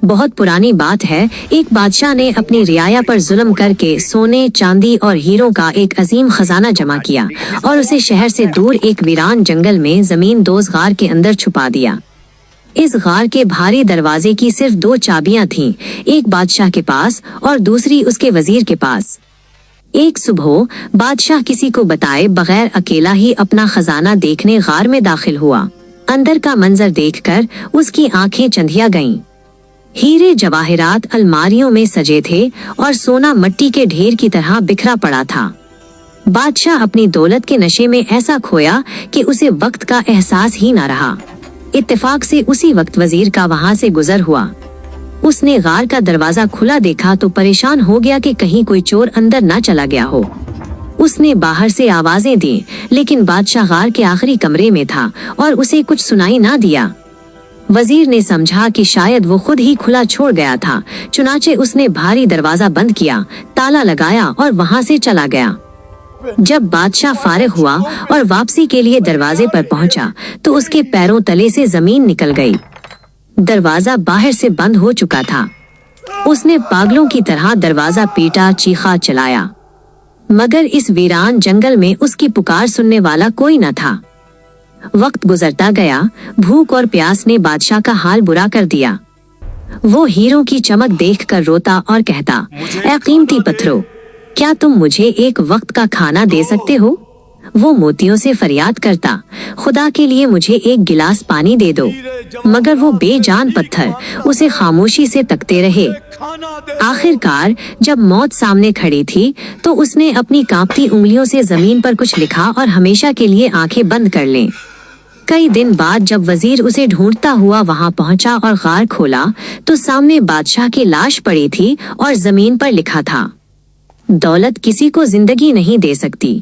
بہت پرانی بات ہے، ایک بادشاہ نے اپنی رعایا پر ظلم کر کے سونے، چاندی اور ہیروں کا ایک عظیم خزانہ جمع کیا اور اسے شہر سے دور ایک ویران جنگل میں زمین دوز غار کے اندر چھپا دیا۔ اس غار کے بھاری دروازے کی صرف 2 چابیاں تھیں، ایک بادشاہ کے پاس اور دوسری اس کے وزیر کے پاس۔ ایک صبح بادشاہ کسی کو بتائے بغیر اکیلا ہی اپنا خزانہ دیکھنے غار میں داخل ہوا۔ اندر کا منظر دیکھ کر اس کی آنکھیں چندھیا گئیں۔ ہیرے جواہرات الماریوں میں سجے تھے اور سونا مٹی کے ڈھیر کی طرح بکھرا پڑا تھا۔ بادشاہ اپنی دولت کے نشے میں ایسا کھویا کہ اسے وقت کا احساس ہی نہ رہا۔ اتفاق سے اسی وقت وزیر کا وہاں سے گزر ہوا۔ اس نے غار کا دروازہ کھلا دیکھا تو پریشان ہو گیا کہ کہیں کوئی چور اندر نہ چلا گیا ہو۔ اس نے باہر سے آوازیں دیں لیکن بادشاہ غار کے آخری کمرے میں تھا اور اسے کچھ سنائی نہ دیا۔ وزیر نے سمجھا کہ شاید وہ خود ہی کھلا چھوڑ گیا تھا، چنانچہ اس نے بھاری دروازہ بند کیا، تالا لگایا اور وہاں سے چلا گیا۔ جب بادشاہ فارغ ہوا اور واپسی کے لیے دروازے پر پہنچا تو اس کے پیروں تلے سے زمین نکل گئی۔ دروازہ باہر سے بند ہو چکا تھا۔ اس نے پاگلوں کی طرح دروازہ پیٹا، چیخا، چلایا، مگر اس ویران جنگل میں اس کی پکار سننے والا کوئی نہ تھا۔ وقت گزرتا گیا، بھوک اور پیاس نے بادشاہ کا حال برا کر دیا۔ وہ ہیروں کی چمک دیکھ کر روتا اور کہتا، اے قیمتی پتھروں، کیا تم مجھے ایک وقت کا کھانا دے سکتے ہو؟ وہ موتیوں سے فریاد کرتا، خدا کے لیے مجھے ایک گلاس پانی دے دو، مگر وہ بے جان پتھر اسے خاموشی سے تکتے رہے۔ آخر کار جب موت سامنے کھڑی تھی تو اس نے اپنی کانپتی انگلیوں سے زمین پر کچھ لکھا اور ہمیشہ کے لیے آنکھیں بند کر لیں۔ کئی دن بعد جب وزیر اسے ڈھونڈتا ہوا وہاں پہنچا اور غار کھولا تو سامنے بادشاہ کی لاش پڑی تھی اور زمین پر لکھا تھا، دولت کسی کو زندگی نہیں دے سکتی۔